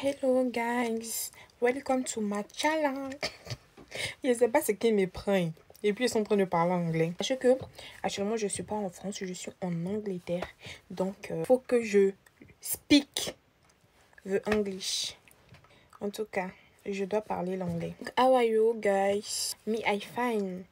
Hello guys, welcome to my channel. Je ne sais pas ce qui me prend. Et puis ils sont en train de parler anglais. Parce que actuellement je suis pas en France, je suis en Angleterre. Donc faut que je speak the English. En tout cas, je dois parler l'anglais. How are you guys? Me I fine.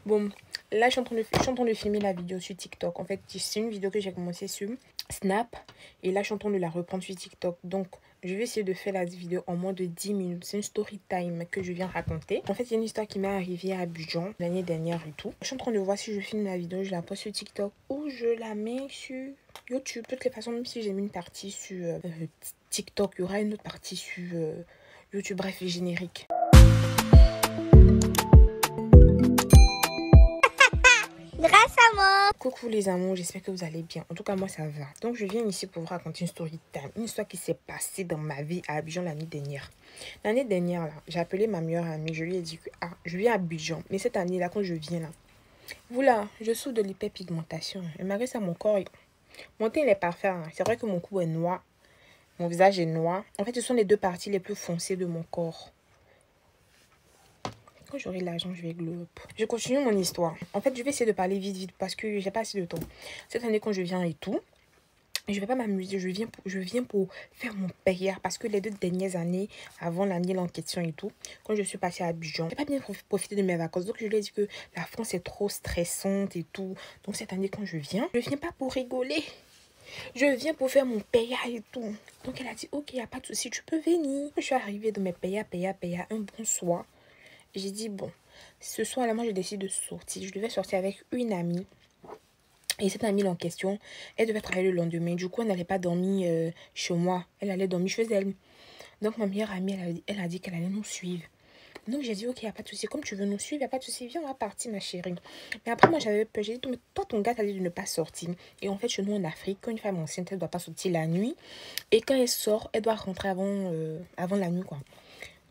Bon, là je suis en train de filmer la vidéo sur TikTok. En fait, c'est une vidéo que j'ai commencé sur Snap. Et là je suis en train de la reprendre sur TikTok. Donc je vais essayer de faire la vidéo en moins de 10 minutes. C'est une story time que je viens raconter. En fait, il y a une histoire qui m'est arrivée à Abidjan l'année dernière et tout. Je suis en train de voir si je filme la vidéo, je la poste sur TikTok ou je la mets sur YouTube. De toutes les façons, même si j'ai mis une partie sur TikTok, il y aura une autre partie sur YouTube. Bref, générique. Grâce à moi. Coucou les amours, j'espère que vous allez bien. En tout cas, moi ça va. Donc je viens ici pour vous raconter une story time. Une histoire qui s'est passée dans ma vie à Abidjan l'année dernière. L'année dernière, là, j'ai appelé ma meilleure amie. Je lui ai dit que je viens à Abidjan. Mais cette année-là, quand je viens là, voilà, je souffre de l'hyperpigmentation. Et malgré ça, mon corps, mon teint il est parfait. Hein. C'est vrai que mon cou est noir. Mon visage est noir. En fait, ce sont les deux parties les plus foncées de mon corps. Quand j'aurai l'argent, je vais glow up. Je continue mon histoire. En fait, je vais essayer de parler vite parce que j'ai pas assez de temps. Cette année, quand je viens et tout, je vais pas m'amuser. Je viens pour faire mon PR parce que les 2 dernières années, avant l'année en question et tout, quand je suis passée à Abidjan, j'ai pas bien profité de mes vacances. Donc, je lui ai dit que la France est trop stressante et tout. Donc, cette année, quand je viens pas pour rigoler. Je viens pour faire mon PR et tout. Donc, elle a dit, ok, y a pas de souci, tu peux venir. Je suis arrivée de mes PR un bon soir. J'ai dit, bon, ce soir-là, moi, je décide de sortir. Je devais sortir avec une amie. Et cette amie en question, elle devait travailler le lendemain. Du coup, elle n'allait pas dormir chez moi. Elle allait dormir chez elle. Donc, ma meilleure amie, elle a dit qu'elle allait nous suivre. Donc, j'ai dit, ok, il n'y a pas de souci. Comme tu veux nous suivre, il n'y a pas de souci. Viens, on va partir, ma chérie. Mais après, moi, j'avais peur. J'ai dit, mais toi, ton gars t'a dit de ne pas sortir. Et en fait, chez nous, en Afrique, quand une femme enceinte, elle ne doit pas sortir la nuit. Et quand elle sort, elle doit rentrer avant la nuit, quoi.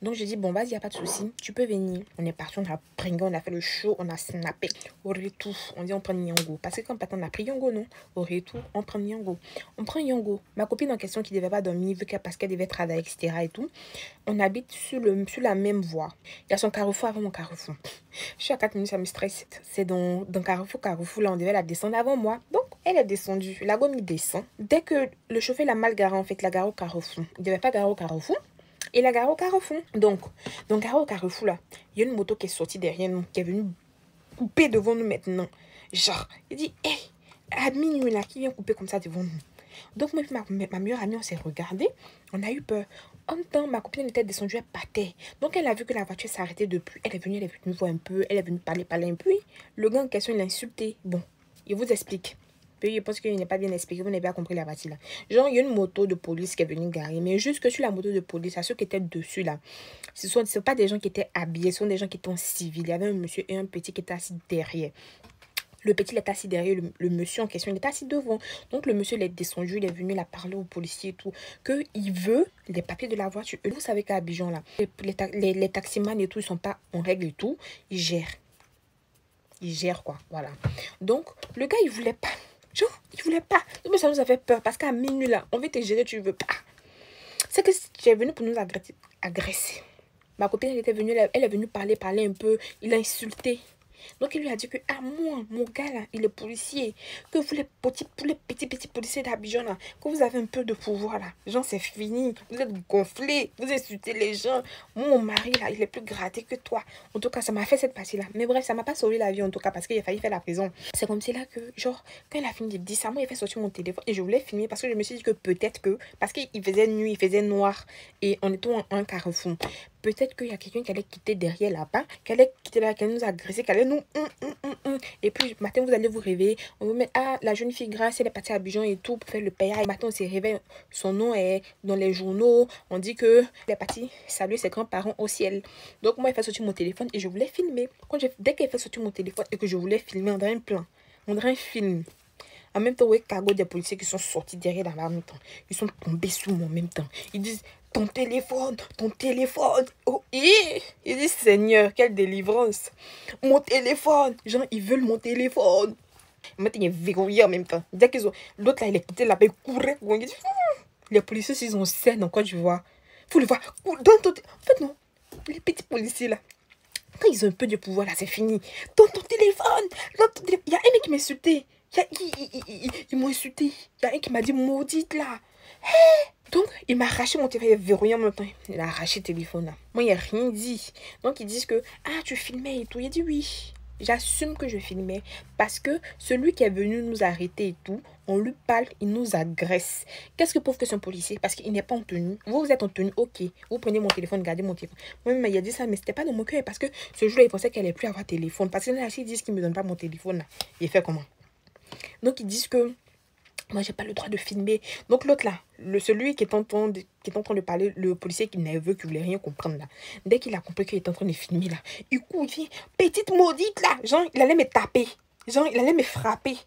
Donc, j'ai dit, bon, vas-y, il n'y a pas de souci. Tu peux venir. On est parti, on a pringé, on a fait le show, on a snappé. Au retour, on dit, on prend Nyongo. Parce que quand on a pris Nyongo, non. Au retour, on prend Nyongo. On prend Nyongo. Ma copine en question qui ne devait pas dormir, parce qu'elle devait travailler, etc. et tout. On habite sur la même voie. Il y a son carrefour avant mon carrefour. Je suis à 4 minutes, ça me stresse. C'est dans carrefour, là, on devait la descendre avant moi. Donc, elle est descendue. La gomme, il descend. Dès que le chauffeur l'a mal garé, en fait, la gare au carrefour. Il ne devait pas garer au carrefour. Et la gare au carrefour. Donc gare au carrefour là, il y a une moto qui est sortie derrière nous, qui est venue couper devant nous maintenant. Genre, il dit, hé, à minuit là, qui vient couper comme ça devant nous. Donc moi et ma meilleure amie, on s'est regardé, on a eu peur. En même temps, ma copine était descendue, elle battait. Donc elle a vu que la voiture s'arrêtait depuis. Elle est venue voir un peu, elle est venue parler un peu. Le gars en question, il l'a insulté. Bon, il vous explique. Je pense qu'il n'est pas bien expliqué, vous n'avez pas compris la partie là. Genre, il y a une moto de police qui est venue garer, mais juste que sur la moto de police, à ceux qui étaient dessus là, ce ne sont pas des gens qui étaient habillés, ce sont des gens qui étaient en civil. Il y avait un monsieur et un petit qui étaient assis derrière. Le petit il est assis derrière, le monsieur en question il est assis devant. Donc le monsieur il est descendu, il est venu là parler au policier et tout, qu'il veut les papiers de la voiture. Et vous savez qu'à Abidjan là, les taximans et tout, ils sont pas en règle et tout, ils gèrent quoi, voilà. Donc le gars il voulait pas. Genre, il voulait pas. Mais ça nous a fait peur parce qu'à minuit là, on veut te gérer, tu veux pas. C'est que tu es venu pour nous agresser. Ma copine, elle était venue, elle est venue parler un peu. Il a insulté. Donc, il lui a dit que, moi, mon gars là, il est policier. Que vous, les petits policiers d'Abidjan là, que vous avez un peu de pouvoir là. Genre, c'est fini. Vous êtes gonflés. Vous insultez les gens. Mon mari là, il est plus gratté que toi. En tout cas, ça m'a fait cette partie là. Mais bref, ça m'a pas sauvé la vie en tout cas parce qu'il a failli faire la prison. C'est comme si là que, genre, quand il a fini de dire ça, moi, il a fait sortir mon téléphone et je voulais filmer parce que je me suis dit que peut-être que, parce qu'il faisait nuit, il faisait noir et on était en un carrefour. Peut-être qu'il y a quelqu'un qui allait quitter derrière là-bas, qui allait quitter là, qui allait nous agresser, qui allait nous... Et puis, matin, vous allez vous réveiller. On vous met, la jeune fille Grace, elle est partie à Abidjan et tout pour faire le paya. Et matin, on s'est réveillé. Son nom est dans les journaux. On dit que elle est partie saluer ses grands-parents au ciel. Donc, moi, il fait sortir mon téléphone et je voulais filmer. Dès qu'elle fait sortir mon téléphone et que je voulais filmer, on dirait un plan. On dirait un film. En même temps, ouais, cargo des policiers qui sont sortis derrière dans la même temps. Ils sont tombés sous moi en même temps. Ils disent, ton téléphone. Oh, ils disent, Seigneur, quelle délivrance. Mon téléphone. Genre, ils veulent mon téléphone. Maintenant, il est verrouillé en même temps. Dès qu'ils ont... L'autre là, il est quitté là-bas, il courait. Il dit, les policiers, ils ont scène en Côte d'Ivoire. Faut le voir. Dans ton... En fait, non. Les petits policiers, là. Quand ils ont un peu de pouvoir, là, c'est fini. Dans ton téléphone. Il y a un mec qui m'a insulté. Ils m'ont insulté. Il y a un qui m'a dit maudite, là. Hey! Donc, il m'a arraché mon téléphone. Il a verrouillé en même temps. Il a arraché le téléphone, là. Moi, il n'a rien dit. Donc, ils disent que, ah, tu filmais et tout. Il a dit oui. J'assume que je filmais parce que celui qui est venu nous arrêter et tout, on lui parle, il nous agresse. Qu'est-ce que prouve que c'est un policier? Parce qu'il n'est pas en tenue. Vous êtes en tenue, ok. Vous prenez mon téléphone, gardez mon téléphone. Moi-même, il a dit ça, mais c'était pas dans mon cœur parce que ce jour-là, il pensait qu'elle n'allait plus avoir téléphone. Parce que là, ils disent qu'ils ne me donnent pas mon téléphone. Là. Il fait comment? Donc, ils disent que moi, j'ai pas le droit de filmer. Donc, l'autre là, celui qui est en train de parler, le policier qui est nerveux, qui voulait rien comprendre là. Dès qu'il a compris qu'il est en train de filmer là, il court, il vient, petite maudite là. Genre, il allait me taper. Genre, il allait me frapper.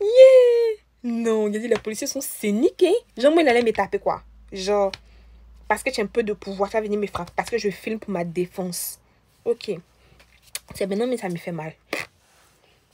Yeah! Non, il a dit, les policiers sont cyniques, hein? Genre, moi, il allait me taper quoi? Genre, parce que tu as un peu de pouvoir, tu vas venir me frapper. Parce que je filme pour ma défense. Ok. C'est maintenant, mais ça me fait mal.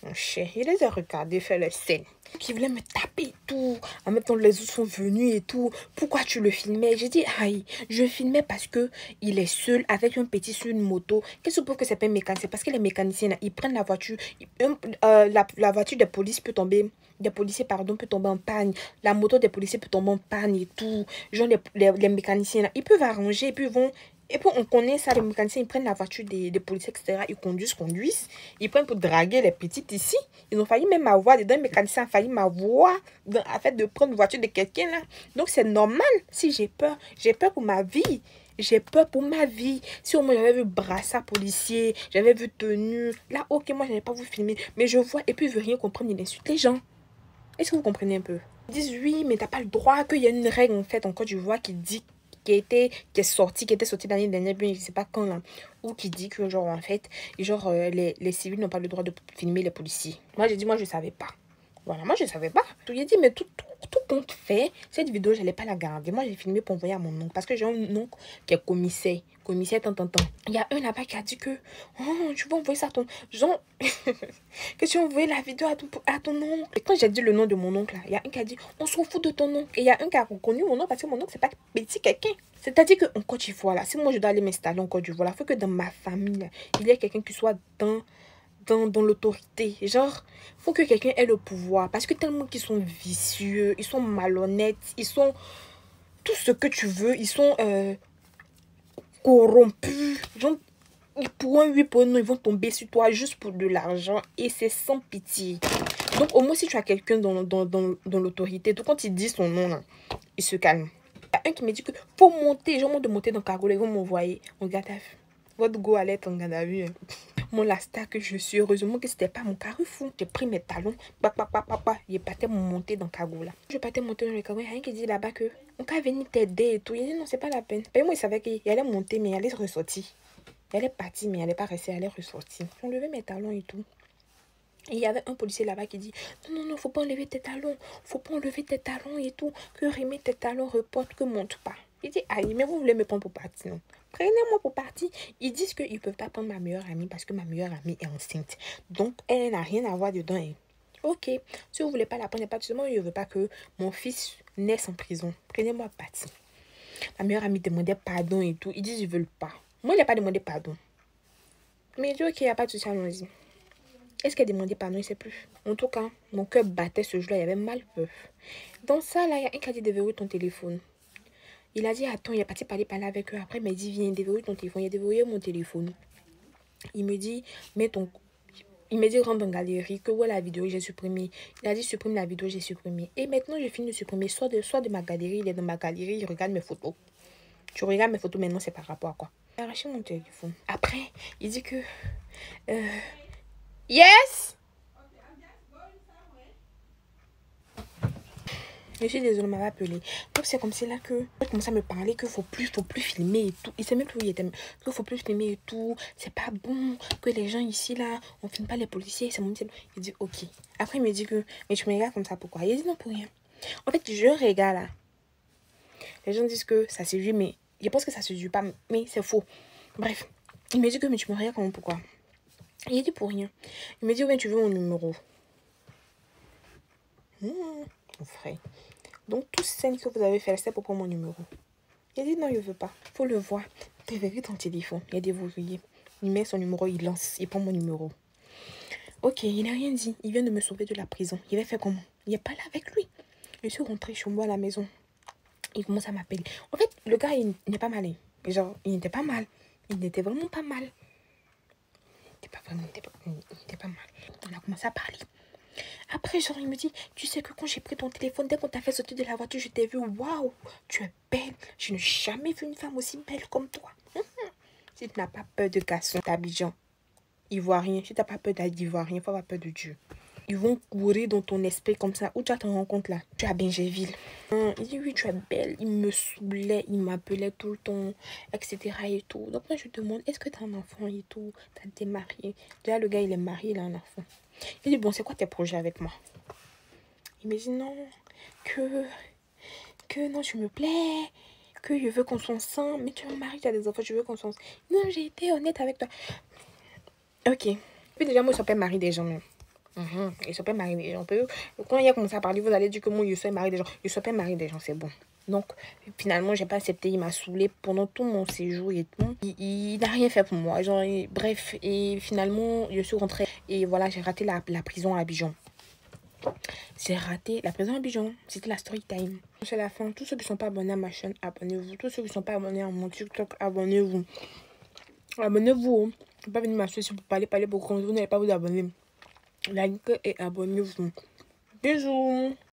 Mon cher, il les a regardés faire le scène. Qui voulait me taper et tout. En même temps, les autres sont venus et tout. Pourquoi tu le filmais? J'ai dit, aïe, je filmais parce que il est seul avec un petit sur une moto. Qu'est-ce que pour que c'est pas un mécanicien? Parce que les mécaniciens, là, ils prennent la voiture. La voiture des polices peut tomber. Des policiers, pardon, peut tomber en panne. La moto des policiers peut tomber en panne et tout. Genre, les mécaniciens, là, ils peuvent arranger et puis ils vont... Et puis, on connaît ça, les mécaniciens, ils prennent la voiture des policiers, etc. Ils conduisent. Ils prennent pour draguer les petites ici. Ils ont failli même m'avoir. Les deux mécaniciens ont failli m'avoir en fait de prendre une voiture de quelqu'un là. Donc, c'est normal si j'ai peur. J'ai peur pour ma vie. J'ai peur pour ma vie. Si au moins j'avais vu brassard policier, j'avais vu tenue. Là, ok, moi, je n'allais pas vous filmer. Mais je vois, et puis, il veut rien comprendre. Il insulte les gens. Est-ce que vous comprenez un peu? Ils disent, oui, mais t'as pas le droit. Qu'il y a une règle, en fait, en Côte d'Ivoire qui dit qui était sorti l'année dernière, je ne sais pas quand là, ou qui dit que genre en fait, genre les civils n'ont pas le droit de filmer les policiers. Moi j'ai dit, moi je savais pas. Voilà, moi je savais pas. J'ai dit, mais tout compte fait, cette vidéo, je n'allais pas la garder. Moi j'ai filmé pour envoyer à mon oncle, parce que j'ai un oncle qui est commissaire. Commissaire, tant. Il y a un là-bas qui a dit que, oh, tu vas envoyer ça à ton... Genre, que tu as envoyé la vidéo à ton oncle. Et quand j'ai dit le nom de mon oncle, là, il y a un qui a dit, on s'en fout de ton oncle. Et il y a un qui a reconnu mon oncle parce que mon oncle, c'est pas petit quelqu'un. C'est-à-dire qu'en Côte d'Ivoire, là, si moi je dois aller m'installer en Côte d'Ivoire, il faut que dans ma famille, là, il y ait quelqu'un qui soit dans l'autorité. Genre, il faut que quelqu'un ait le pouvoir. Parce que tellement qu'ils sont vicieux, ils sont malhonnêtes, ils sont tout ce que tu veux, ils sont corrompus. Genre, pour un oui, pour un non, ils vont tomber sur toi juste pour de l'argent. Et c'est sans pitié. Donc, au moins, si tu as quelqu'un dans l'autorité, tout quand il dit son nom, là, il se calme. Il y a un qui me dit que faut monter, genre de monter dans le cargo, ils vont m'envoyer. On regarde, votre go allait être en garde à vue. Mon la star que je suis, heureusement que c'était pas mon carrefour. J'ai pris mes talons, il partait monter dans le cargo là. Je partais monter dans le cargo, il y a un qui dit là-bas que on va venir t'aider et tout. Il dit non, c'est pas la peine. Et moi, il savait qu'il allait monter, mais il allait ressortir. Il allait partir, mais il allait pas rester, il allait ressortir. J'ai enlevé mes talons et tout. Et il y avait un policier là-bas qui dit non, faut pas enlever tes talons. Faut pas enlever tes talons et tout. Que remet tes talons, reporte, que monte pas. Il dit aïe, mais vous voulez me prendre pour partir, non? Prenez-moi pour partir. Ils disent qu'ils ne peuvent pas prendre ma meilleure amie parce que ma meilleure amie est enceinte. Donc, elle n'a rien à voir dedans. Hein. Ok, si vous ne voulez pas la prendre, pas seulement, je ne veux pas que mon fils naisse en prison. Prenez-moi pour partir. Ma meilleure amie demandait pardon et tout. Ils disent qu'ils ne veulent pas. Moi, il n'a pas demandé pardon. Mais il dit ok, il n'y a pas de souci, allons-y. Est-ce qu'elle a demandé pardon? Il ne sait plus. En tout cas, mon cœur battait ce jour-là. Il y avait mal peur. Dans ça, là, il y a un qui a dit déverrouiller ton téléphone. Il a dit, attends, il est parti parler avec eux. Après, il m'a dit, viens, déverrouille ton téléphone. Il a déverrouillé mon téléphone. Il me dit, il m'a dit, rentre en galerie, que ouais, la vidéo, j'ai supprimé. Il a dit, supprime la vidéo, j'ai supprimé. Et maintenant, je finis de supprimer. Soit de ma galerie, il est dans ma galerie, il regarde mes photos. Tu regardes mes photos, maintenant, c'est par rapport à quoi? Il a arraché mon téléphone. Après, il dit que... Yes! Je suis désolée, on m'avait appelé. Donc c'est comme si là que il commence à me parler qu'il faut plus filmer et tout. Il sait même plus où il était. Qu'il faut plus filmer et tout. C'est pas bon que les gens ici là, on filme pas les policiers. C'est mon dit. Il dit ok. Après il me dit que mais tu me regardes comme ça pourquoi? Il dit non pour rien. En fait je regarde là. Les gens disent que ça séduit mais je pense que ça séduit pas mais c'est faux. Bref, il me dit que mais tu me regardes comment pourquoi? Il dit pour rien. Il me dit ouais tu veux mon numéro. Mon frère. Donc, tout scène que vous avez fait, c'est pour prendre mon numéro. Il dit non, il ne veut pas. Faut le voir. Tu vérifies ton téléphone. Il y a des verrouillés. Il met son numéro, il lance, il prend mon numéro. Ok, il n'a rien dit. Il vient de me sauver de la prison. Il va faire comment? Il n'est pas là avec lui. Je suis rentrée chez moi à la maison. Il commence à m'appeler. En fait, le gars, il n'est pas mal. Genre, il n'était pas mal. Il n'était vraiment pas mal. Il n'était pas mal. On a commencé à parler. Après, genre, il me dit, tu sais que quand j'ai pris ton téléphone, dès qu'on t'a fait sortir de la voiture, je t'ai vu, waouh, tu es belle. Je n'ai jamais vu une femme aussi belle comme toi. Si tu n'as pas peur de garçon, d'Abidjan, ivoirien, si tu n'as pas peur d'ivoirien, il faut avoir peur de Dieu. Ils vont courir dans ton esprit comme ça. Où tu as ton rencontre là? Tu es à Benjéville. Il dit, oui, tu es belle. Il me saoulait, il m'appelait tout le temps, etc. et tout. Donc moi, je demande, est-ce que tu as un enfant et tout? T'es marié? Déjà, le gars, il est marié, il a un enfant. Il dit, bon, c'est quoi tes projets avec moi? Il me dit, non, que non, tu me plais, que je veux qu'on soit ensemble. Mais tu es marié, tu as des enfants, je veux qu'on soit ensemble. Non, j'ai été honnête avec toi. Ok. Puis déjà, moi, je s'appelle mari des gens même. Il s'appelle mari des gens. Quand il a commencé à parler, vous allez dire que moi, je suis mari des gens. Je s'appelle mari des gens, c'est bon. Donc, finalement, j'ai pas accepté. Il m'a saoulé pendant tout mon séjour et tout. Il n'a rien fait pour moi. Genre, bref, et finalement, je suis rentrée. Et voilà, j'ai raté la prison à Abidjan. J'ai raté la prison à Abidjan. C'était la story time. C'est la fin. Tous ceux qui ne sont pas abonnés à ma chaîne, abonnez-vous. Tous ceux qui ne sont pas abonnés à mon TikTok, abonnez-vous. Abonnez-vous. Je ne vais pas venir m'asseoir pour parler pour que vous n'allez pas vous abonner. Likez et abonnez-vous. Bisous.